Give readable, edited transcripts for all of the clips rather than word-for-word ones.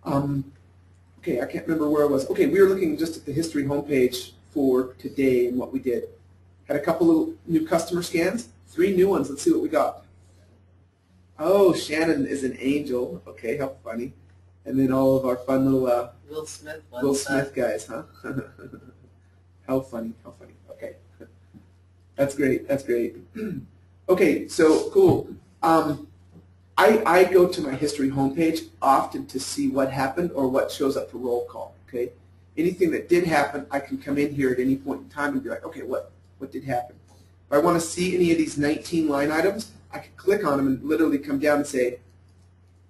Okay, I can't remember where I was. Okay, we were looking just at the history homepage for today and what we did. Had a couple of new customer scans, 3 new ones. Let's see what we got. Oh, Shannon is an angel. Okay, how funny. And then all of our fun little Will Smith guys, huh? How funny, how funny. Okay. That's great, that's great. Okay, so cool. I go to my history homepage often to see what happened or what shows up for roll call, okay? Anything that did happen, I can come in here at any point in time and be like, okay, what did happen? If I want to see any of these 19 line items, I can click on them and literally come down and say,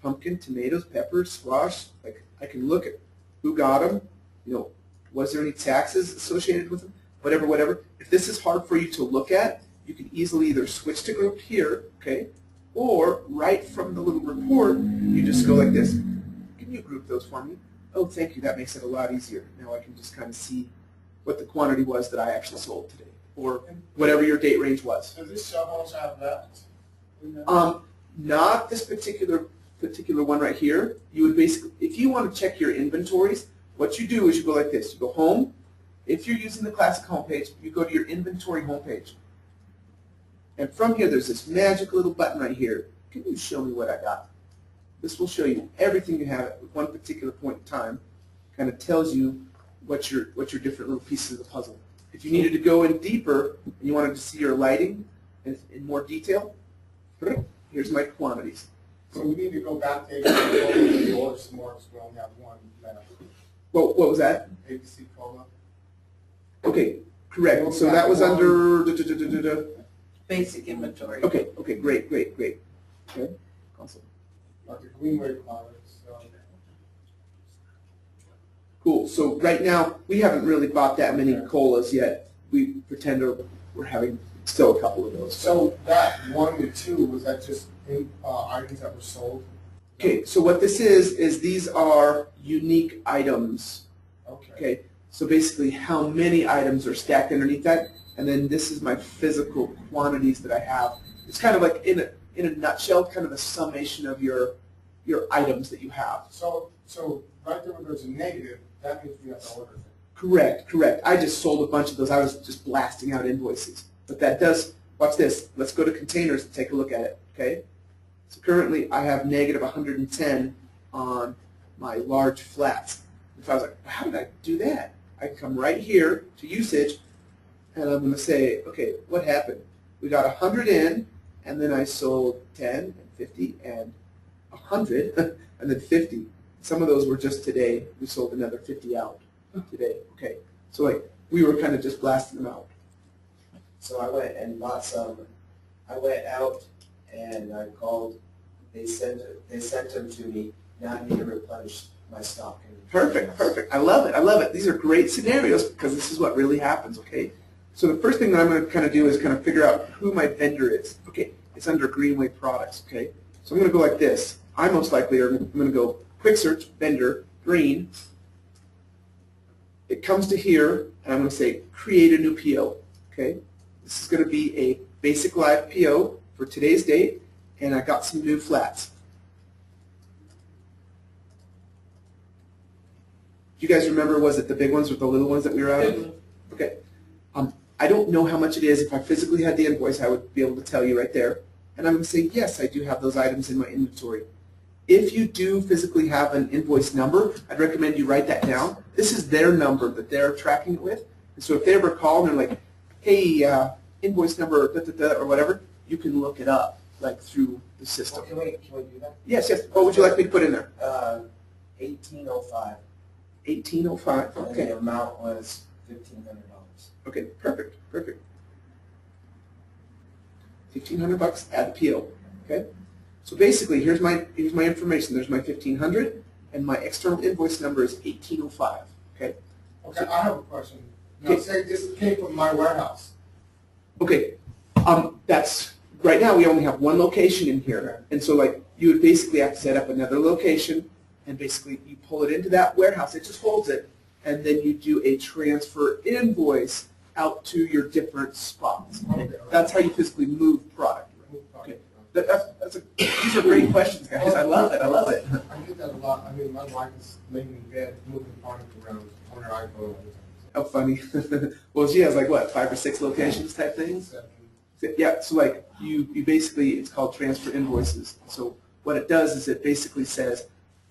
pumpkin, tomatoes, peppers, squash. Like, I can look at who got them, you know, was there any taxes associated with them, whatever. If this is hard for you to look at, you can easily either switch to group here, okay, or right from the little report, you just go like this. Can you group those for me? Oh, thank you. That makes it a lot easier. Now I can just kind of see what the quantity was that I actually sold today, or whatever your date range was. Does this shop also have that? Not this particular one right here. You would basically, if you want to check your inventories, what you do is you go like this. You go home. If you're using the classic homepage, you go to your inventory homepage. And from here, there's this magic little button right here. Can you show me what I got? This will show you everything you have at one particular point in time. Kind of tells you what your different little pieces of the puzzle. If you needed to go in deeper and you wanted to see your lighting in more detail, here's my quantities. So we need to go back to ABC or some more because we only have one left. What was that? ABC Cola. Okay, correct. So that was under basic inventory. Okay, great. Okay, awesome. Like the Greenway products. Cool. So right now, we haven't really bought that many colas yet. We pretend we're having still a couple of those. So that 1 to 2, was that just items that were sold? Okay, so what this is these are unique items. Okay, so basically how many items are stacked underneath that, and then this is my physical quantities that I have. It's kind of like in a nutshell, kind of a summation of your items that you have. So right there where there's a negative, that means we have to order it. Correct. I just sold a bunch of those. I was just blasting out invoices. But that does, watch this. Let's go to containers and take a look at it, okay? So currently I have negative 110 on my large flats. If I was like, how did I do that? I come right here to usage, and I'm going to say, okay, what happened? We got 100 in, and then I sold 10 and 50 and 100 and then 50. Some of those were just today. We sold another 50 out today. Okay, so like we were kind of just blasting them out. So I went and bought some. I went out and I called. They sent them to me. Now I need to replenish my stock. Perfect. I love it. These are great scenarios because this is what really happens. Okay, so the first thing that I'm going to kind of do is kind of figure out who my vendor is. Okay, it's under Greenway Products. Okay, so I'm going to go like this. I most likely I'm going to go quick search vendor green. It comes to here, and I'm going to say create a new PO. Okay, this is going to be a basic live PO for today's date, and I got some new flats. Do you guys remember, was it the big ones or the little ones that we were out of? Okay. I don't know how much it is. If I physically had the invoice, I would be able to tell you right there. And I'm going to say, yes, I do have those items in my inventory. If you do physically have an invoice number, I'd recommend you write that down. This is their number that they're tracking it with. And so if they ever call and they're like, hey, invoice number, or whatever, you can look it up like through the system. Well, can we do that? Yes. What would you like me to put in there? 1805. 1805. And Okay. the amount was $1,500. Okay. Perfect. $1,500. Add the PO. Okay. So basically, here's my information. There's my 1,500, and my external invoice number is 1805. Okay. Okay, I have a question. Now, say this came from my warehouse. Okay. That's right now we only have one location in here, and so like you would basically have to set up another location, and basically you pull it into that warehouse. It just holds it, and then you do a transfer invoice out to your different spots. Okay. That's how you physically move product. Okay. These are great questions, guys. I love it. I get that a lot, I mean, my wife is laying in bed, moving product around on her iPhone all the time. How funny. Well, she has like what, 5 or 6 locations type things? Yeah, so like you basically, it's called transfer invoices. So what it does is it basically says,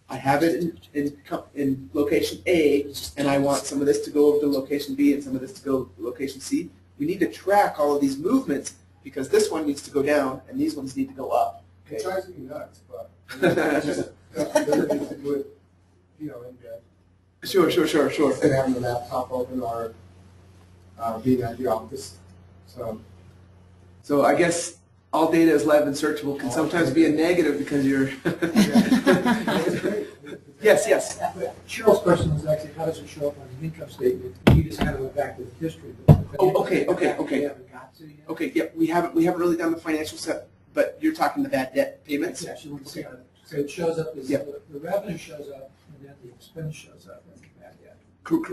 I have it in location A, and I want some of this to go over to location B and some of this to go to location C. We need to track all of these movements because this one needs to go down and these ones need to go up. It Okay? drives me nuts, but it's just the ability to do it, you know, in bed. Sure. Instead of having the laptop open or being at the office. So I guess all data is live and searchable can sometimes be a negative because you're. Yes. Cheryl's question was actually, how does it show up on the income statement? You just kind of went back to the history. But Oh, okay. We haven't got to yet. Okay, yeah, we haven't really done the financial set, but you're talking the bad debt payments? Yeah, she wants to see how, so it shows up as, Yeah. the revenue shows up, and then the expense shows up, and that, yeah. Correct.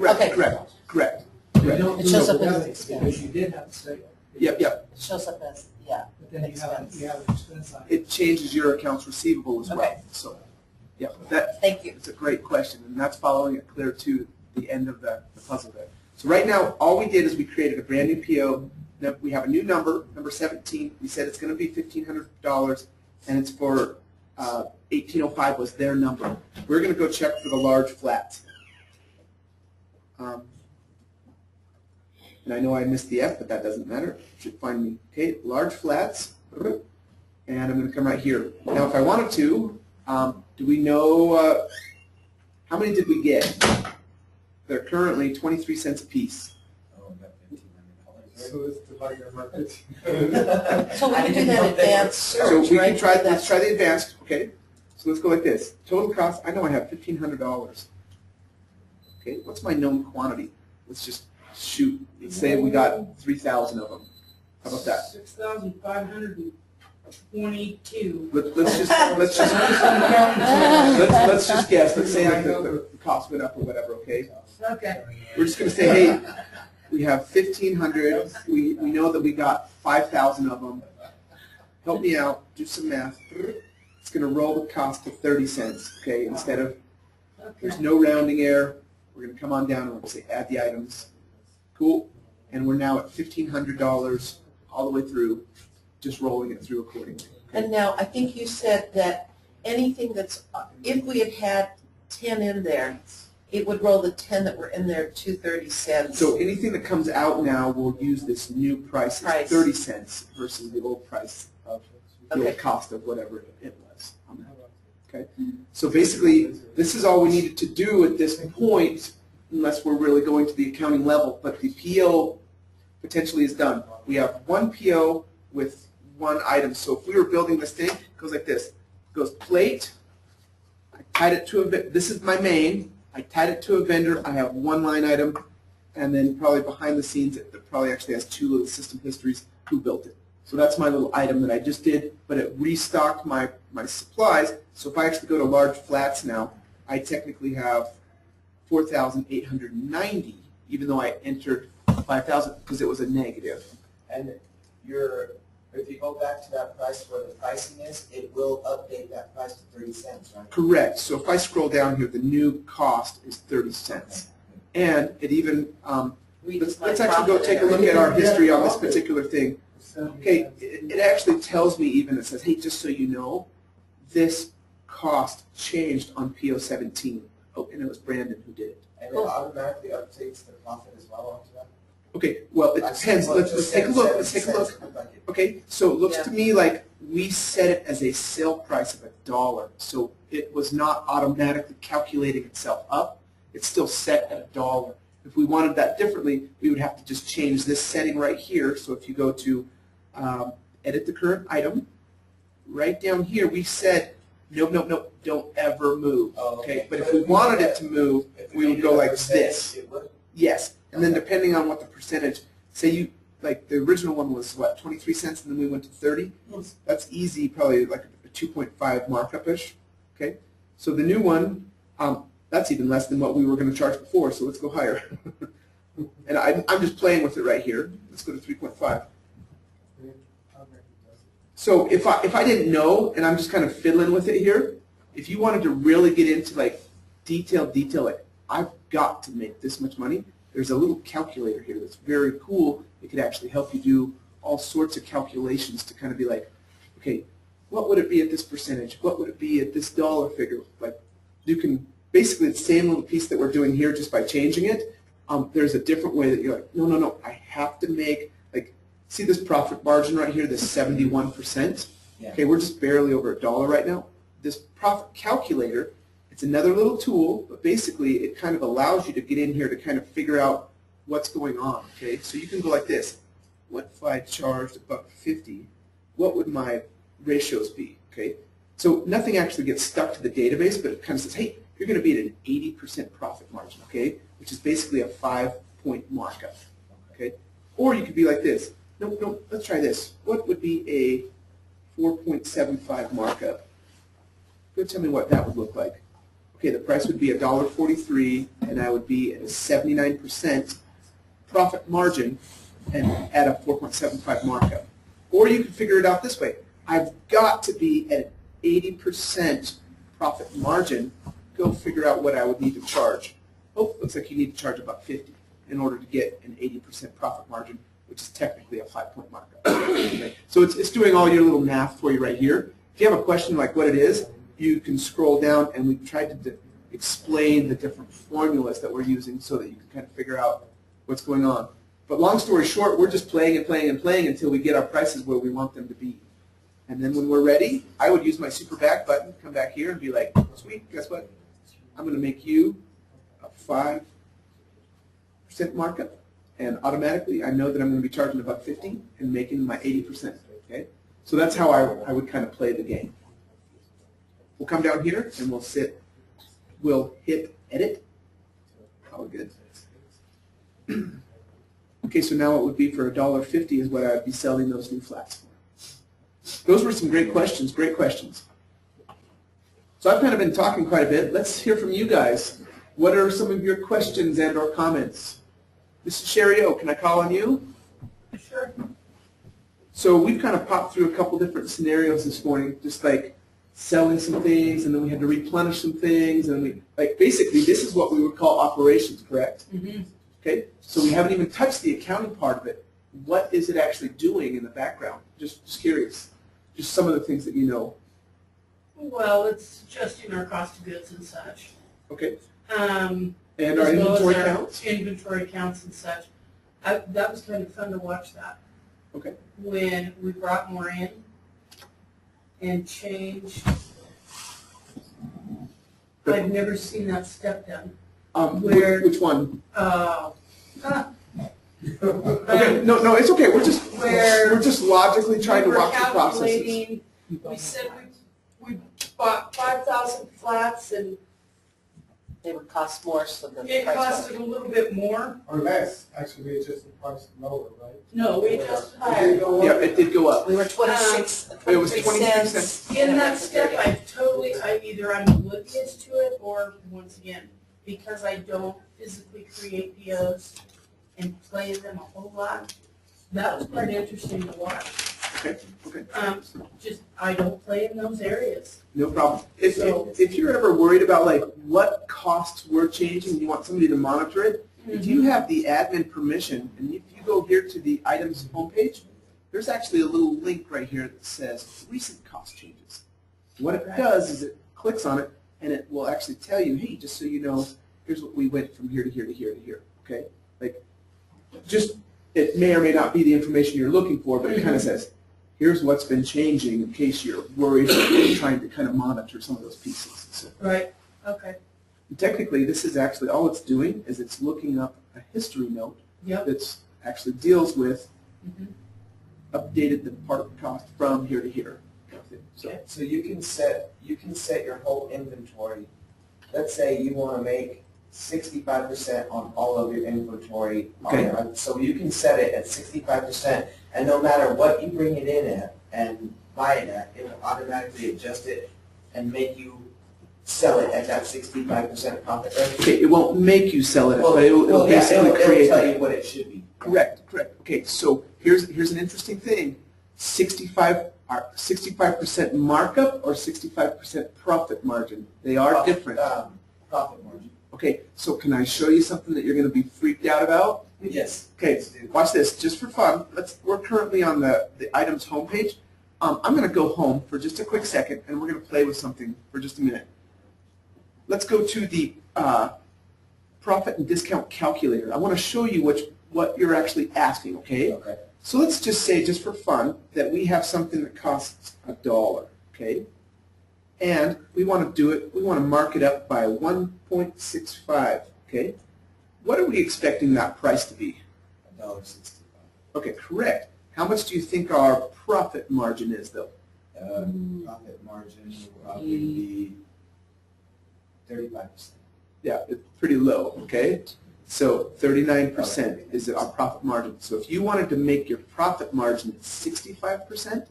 You don't It lose shows the up as revenue expense. because you did have a sale. Yep. It shows up as, yeah. But then you have an expense line. It changes your accounts receivable as well. Okay. So, yeah, that, Thank you. it's a great question, and that's following it clear to the end of the puzzle there. So right now, all we did is we created a brand new PO. Now, we have a new number 17. We said it's going to be $1,500, and it's for 1805 was their number. We're going to go check for the large flats. And I know I missed the F, but that doesn't matter. It should find me. Okay, large flats, and I'm going to come right here. Now, if I wanted to, do we know how many did we get? They're currently 23 cents a piece. So it's divided by 15. So we can do that advanced So search, we right? can try. Let's That's- try the advanced. Okay. So let's go like this. Total cost. I know I have $1,500. Okay. What's my known quantity? Let's just shoot. Let's say we got 3,000 of them. How about that? 6,522. Let's just guess. Let's say that the cost went up or whatever. Okay. Okay. We're just going to say, hey, we have 1,500. We know that we got 5,000 of them. Help me out. Do some math. It's going to roll the cost to 30 cents. Okay. Instead of there's no rounding error. We're going to come on down and we're going to say add the items. Cool. And we're now at $1,500 all the way through, just rolling it through accordingly. And now, I think you said that anything that's, if we had had 10 in there, it would roll the 10 that were in there to 30 cents. So anything that comes out now will use this new price. It's 30 cents versus the old price of the Okay. old cost of whatever it was on that. Okay. So basically, this is all we needed to do at this point, unless we're really going to the accounting level. But the PO potentially is done. We have one PO with one item. So if we were building this thing, it goes like this. It goes plate. I tied it to a. This is my main. I tied it to a vendor. I have one line item, and then probably behind the scenes, it probably actually has 2 little system histories. Who built it? So that's my little item that I just did, but it restocked my supplies. So if I actually go to large flats now, I technically have 4,890, even though I entered 5,000 because it was a negative. And if you go back to that price where the pricing is, it will update that price to 30 cents, right? Correct. So if I scroll down here, the new cost is 30 cents. And it even, let's actually go take a look at our history on this particular thing. Okay, it actually tells me even, it says, hey, just so you know, this cost changed on PO 17. Oh, and it was Brandon who did it. And it automatically updates the profit as well onto that? Okay, well, it depends. Let's take a look. Let's take a look. Okay, so it looks to me like we set it as a sale price of $1. So it was not automatically calculating itself up. It's still set at $1. If we wanted that differently, we would have to just change this setting right here. So if you go to edit the current item, right down here we said, no, don't ever move. Okay, but if we wanted it to move, we would go like this. Yes, and then depending on what the percentage, say you, like the original one was what, 23 cents, and then we went to 30? That's easy, probably like a 2.5 markup-ish, okay? So the new one, that's even less than what we were going to charge before, so let's go higher. And I'm just playing with it right here. Let's go to 3.5. So if I didn't know, and I'm just kind of fiddling with it here, if you wanted to really get into like detail, like I've got to make this much money, there's a little calculator here that's very cool. It could actually help you do all sorts of calculations to kind of be like, okay, what would it be at this percentage? What would it be at this dollar figure? Like, you can basically the same little piece that we're doing here just by changing it. There's a different way that you're like, no, I have to make, like, see this profit margin right here, this 71%? Yeah. Okay, we're just barely over $1 right now. This profit calculator, it's another little tool, but basically it kind of allows you to get in here to kind of figure out what's going on, okay? So you can go like this. What if I charged $1.50? What would my ratios be, okay? So nothing actually gets stuck to the database, but it kind of says, hey, you're going to be at an 80% profit margin, okay? Which is basically a 5-point markup, okay? Or you could be like this. No, let's try this. What would be a 4.75 markup? Go tell me what that would look like. Okay, the price would be $1.43, and I would be at a 79% profit margin and at a 4.75 markup. Or you could figure it out this way. I've got to be at an 80% profit margin. Go figure out what I would need to charge. Oh, looks like you need to charge about 50 in order to get an 80% profit margin, which is technically a 5-point markup. Okay? So it's doing all your little math for you right here. If you have a question like what it is, you can scroll down, and we've tried to explain the different formulas that we're using so that you can kind of figure out what's going on. But long story short, we're just playing and playing and playing until we get our prices where we want them to be. And then when we're ready, I would use my super back button, come back here and be like, sweet, guess what? I'm going to make you a 5% markup. And automatically, I know that I'm going to be charging about 50 and making my 80%. Okay? So that's how I would kind of play the game. We'll come down here and we'll hit edit. Oh, good. Okay, so now it would be for $1.50 is what I would be selling those new flats for. Those were some great questions, great questions. So I've kind of been talking quite a bit. Let's hear from you guys. What are some of your questions and or comments? Mrs. Sherry O, can I call on you? Sure. So we've kind of popped through a couple different scenarios this morning, just like selling some things, and then we had to replenish some things, and we, like, basically this is what we would call operations, correct? Mm-hmm. Okay, so we haven't even touched the accounting part of it. What is it actually doing in the background? Just curious. Just some of the things that you know. Well, it's adjusting our cost of goods and such. Okay. And And our inventory counts? Inventory counts and such. That was kind of fun to watch that. Okay. When we brought more in and changed. I've never seen that step done. Where- which one? Okay, No, it's okay. We're just logically trying to walk through processes. calculating, we said we bought 5,000 flats and They would cost more, so the it price costed a little bit more. Or less, actually, we adjusted the price lower, right? No, we adjusted Did higher. it go up? Yeah, it did go up. We were 26, It was 23 23 cents. In that step, either I'm oblivious to it, or once again, because I don't physically create POs and play in them a whole lot, that was quite interesting to watch. Okay. Just, I don't play in those areas. No problem. If you're ever worried about like what costs we're changing, and you want somebody to monitor it, if you have the admin permission, and if you go here to the items homepage, there's actually a little link right here that says recent cost changes. What it does is it clicks on it, and it will actually tell you, hey, just so you know, here's what we went from here to here to here to here. Okay, like just it may or may not be the information you're looking for, but it kind of says, here's what's been changing in case you're worried or trying to kind of monitor some of those pieces. So, Right, okay. technically, this is actually, all it's doing is it's looking up a history note Yep. that actually deals with Mhm. updated the part cost from here to here. So, So you can set your whole inventory. Let's say you want to make 65% on all of your inventory. Okay. So you can set it at 65%, and no matter what you bring it in at and buy it at, it will automatically adjust it and make you sell it at that 65% profit rate. okay, it won't make you sell it, Well, but it'll yeah, basically it'll create tell that. you what it should be. Correct. Okay, so here's an interesting thing. Are 65% markup or 65% profit margin? They are different. Profit margin. Okay, so can I show you something that you're going to be freaked out about? Yes. Okay, watch this, just for fun. We're currently on the items homepage. I'm going to go home for just a quick second, and we're going to play with something for just a minute. Let's go to the profit and discount calculator. I want to show you what you're actually asking, okay? Okay. So let's just say, just for fun, that we have something that costs $1, okay? And we want to mark it up by 1.65, okay? What are we expecting that price to be? $1.65. Okay, correct. How much do you think our profit margin is, though? Profit margin will probably be 35%. Yeah, it's pretty low, okay? So 39% is our profit margin. So if you wanted to make your profit margin 65%,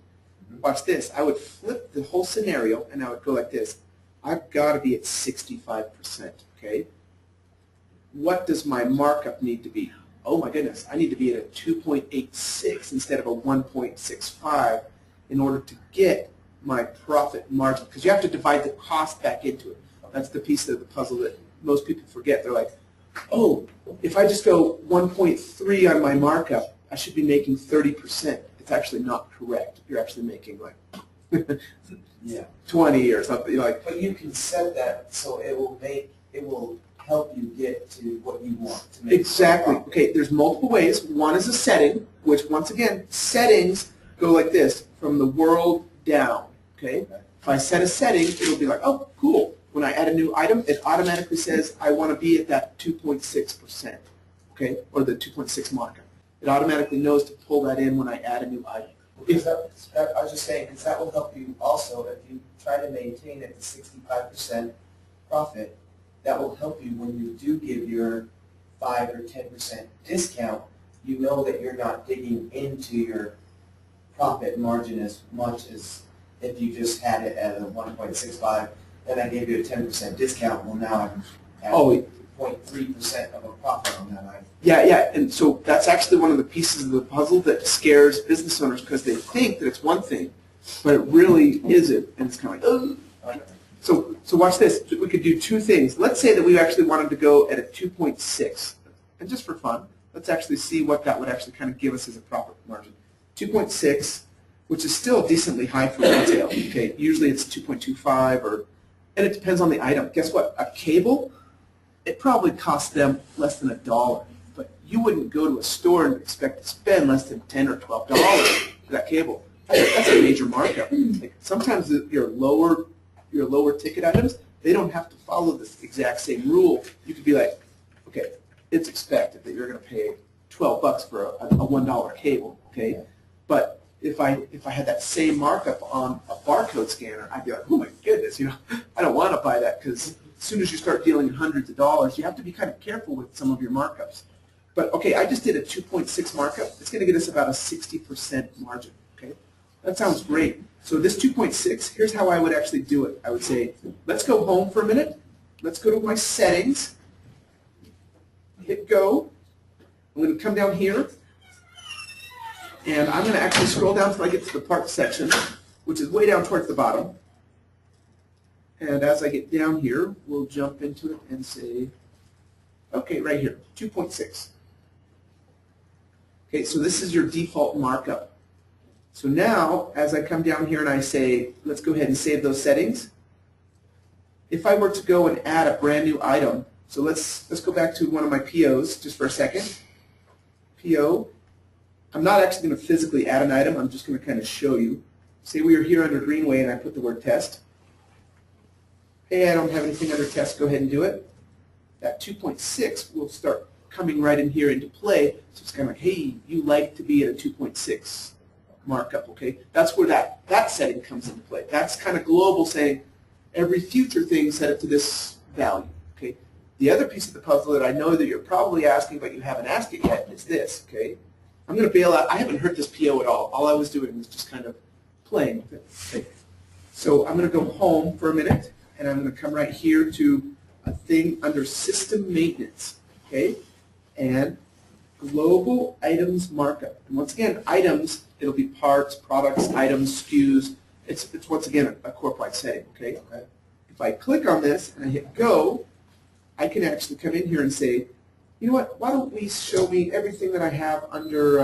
watch this. I would flip the whole scenario, and I would go like this. I've got to be at 65%, okay? What does my markup need to be? Oh my goodness, I need to be at a 2.86 instead of a 1.65 in order to get my profit margin, because you have to divide the cost back into it. That's the piece of the puzzle that most people forget. They're like, oh, if I just go 1.3 on my markup, I should be making 30%. It's actually not correct. You're actually making like Yeah. 20 or something. You're like, But you can set that so it will help you get to what you want to make. exactly. Okay, there's multiple ways. One is a setting, which once again, settings go like this, from the world down. Okay? If I set a setting, it'll be like, oh, cool. When I add a new item, it automatically says I want to be at that 2.6%, okay, or the 2.6 markup. It automatically knows to pull that in when I add a new item. Because I was just saying, because that will help you also if you try to maintain at the 65% profit. That will help you when you do give your 5 or 10% discount. You know that you're not digging into your profit margin as much as if you just had it at a 1.65. Then I gave you a 10% discount. Well, now I'm at 0.3% of a profit on that item. Yeah, and so that's actually one of the pieces of the puzzle that scares business owners because they think that it's one thing, but it really isn't, and it's kind of like, Okay. So watch this. We could do two things. Let's say that we actually wanted to go at a 2.6, and just for fun, let's actually see what that would actually kind of give us as a profit margin. 2.6, which is still decently high for retail. Okay, usually it's 2.25 and it depends on the item. Guess what? A cable, it probably costs them less than $1, but you wouldn't go to a store and expect to spend less than $10 or $12 for that cable. That's a major markup. Like sometimes your lower ticket items, they don't have to follow this exact same rule. You could be like, okay, it's expected that you're going to pay $12 for a $1 cable, okay? But if I had that same markup on a barcode scanner, I'd be like, oh my goodness, I don't want to buy that because as soon as you start dealing in hundreds of dollars, you have to be kind of careful with some of your markups. But okay, I just did a 2.6 markup. It's going to get us about a 60% margin, okay? That sounds great. So this 2.6, here's how I would actually do it. I would say, let's go home for a minute. Let's go to my settings. Hit go. I'm going to come down here. And I'm going to actually scroll down until I get to the parts section, which is way down towards the bottom. And as I get down here, we'll jump into it and say, okay, right here, 2.6. Okay, so this is your default markup. So now, as I come down here and I say, let's go ahead and save those settings. If I were to go and add a brand new item, so let's go back to one of my POs just for a second. PO. I'm not actually going to physically add an item. I'm just going to kind of show you. Say we are here under Greenway and I put the word test. Hey, I don't have anything under test. Go ahead and do it. That 2.6 will start coming right in here into play. So it's kind of like, hey, you like to be at a 2.6 markup, okay? That's where that setting comes into play. That's kind of global, saying every future thing set it to this value, okay? The other piece of the puzzle that I know that you're probably asking but you haven't asked it yet is this, okay? I'm going to bail out. I haven't heard this PO at all. All I was doing was just kind of playing with it. Okay. So I'm going to go home for a minute, and I'm going to come right here to a thing under System Maintenance, okay? And global items markup. And once again, items, it'll be parts, products, items, SKUs. It's once again a corp-wide setting, okay? If I click on this and I hit go, I can actually come in here and say, you know what, why don't we show me everything that I have under,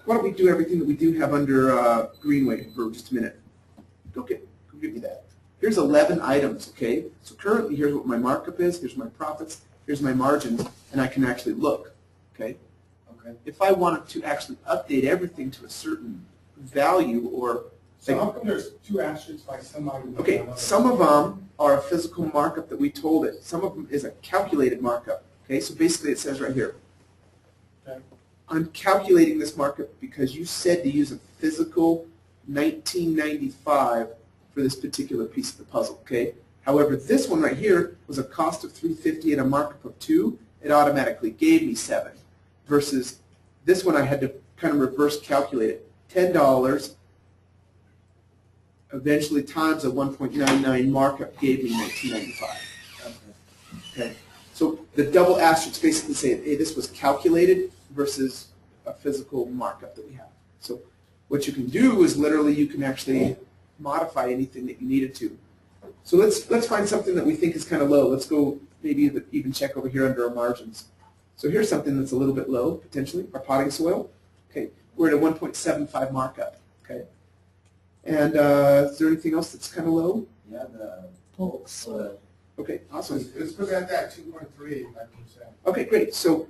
why don't we do everything that we do have under Greenway for just a minute. Go give me that. Here's 11 items, okay? So currently here's what my markup is, here's my profits, here's my margins, and I can actually look, okay? If I wanted to actually update everything to a certain value or So how come there's 2 asterisks by some item? okay, some of them are a physical markup that we told it. Some of them is a calculated markup. Okay, so basically it says right here, Okay. I'm calculating this markup because you said to use a physical 1995 for this particular piece of the puzzle. Okay. However, this one right here was a cost of $350 and a markup of 2. It automatically gave me 7. Versus this one I had to kind of reverse calculate it. $10. Eventually times a 1.99 markup gave me 1995. Okay. So the double asterisks basically say, hey, this was calculated versus a physical markup that we have. So what you can do is literally you can actually modify anything that you needed to. So let's find something that we think is kind of low. Let's go maybe even check over here under our margins. So here's something that's a little bit low, potentially, our potting soil. Okay, we're at a 1.75 markup. Okay. And is there anything else that's kind of low? Yeah, the Bulk soil. Okay, awesome. Let's put that at 2.3%. Okay, great. So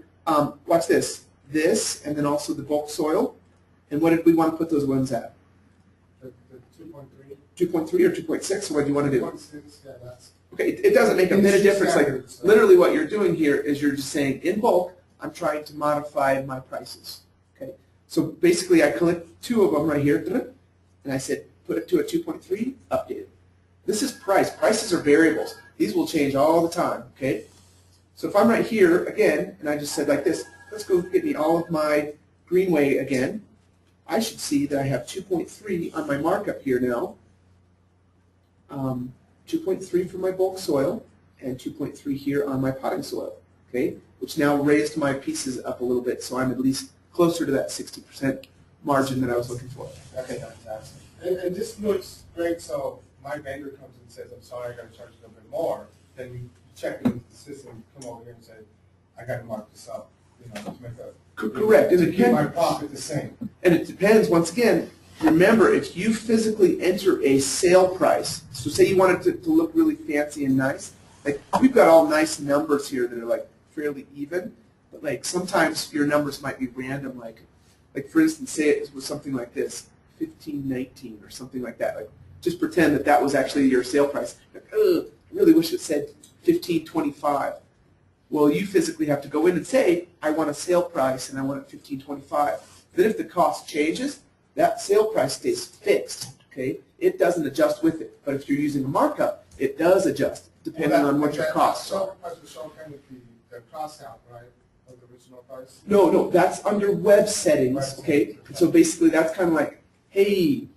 watch this. This, and then also the bulk soil. And what did we want to put those ones at? The 2.3. 2.3 or 2.6, or what do you want to do? 2.6, yeah, that's. Okay, it doesn't make a bit of difference. Like, literally what you're doing here is you're just saying, in bulk, I'm trying to modify my prices. Okay, so basically I collect 2 of them right here, and I said, put it to a 2.3, updated. This is price. Prices are variables. These will change all the time, okay? So if I'm right here, again, and I just said like this, let's go get me all of my Greenway again, I should see that I have 2.3 on my markup here now. 2.3 for my bulk soil, and 2.3 here on my potting soil, okay? Which now raised my pieces up a little bit, so I'm at least closer to that 60% margin that I was looking for. Okay, fantastic. And this looks great, so my vendor comes and says, I'm sorry, I got to charge a little bit more. Then you check into the system, come over here and say, I got to mark this up, you know, to make a. Correct. To keep my profit the same. And it depends, once again, remember, if you physically enter a sale price, so say you want it to look really fancy and nice, like we've got all nice numbers here that are like fairly even, but like sometimes your numbers might be random, like for instance, say it was something like this, 1519 or something like that. Like just pretend that that was actually your sale price. Like, I really wish it said 1525. Well, you physically have to go in and say, I want a sale price and I want it 1525. Then if the cost changes, that sale price stays fixed, okay? It doesn't adjust with it. But if you're using a markup, it does adjust depending on what your costs are. That sale price will show kind of the cost out, right, of the original price? No, that's under web settings, okay? And so basically that's kind of like, hey,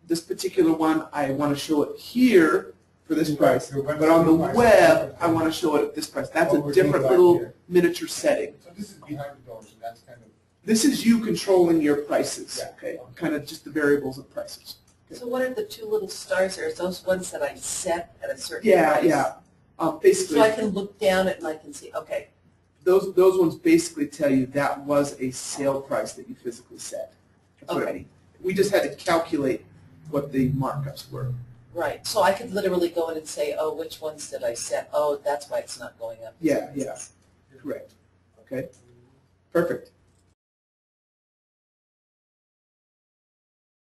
this particular one, I want to show it here for this price, but on the web, I want to show it at this price. That's a different little miniature setting. So this is behind the doors, and that's kind of. This is you controlling your prices, okay? Kind of just the variables of prices. Okay. So what are the 2 little stars there? Is those ones that I set at a certain Yeah, price? yeah. Basically, So I can look down it and I can see, okay, those ones basically tell you that was a sale price that you physically set. That's what I Okay. mean. We just had to calculate what the markups were. right. So I could literally go in and say, oh, which ones did I set? Oh, that's why it's not going up. Yeah, yeah.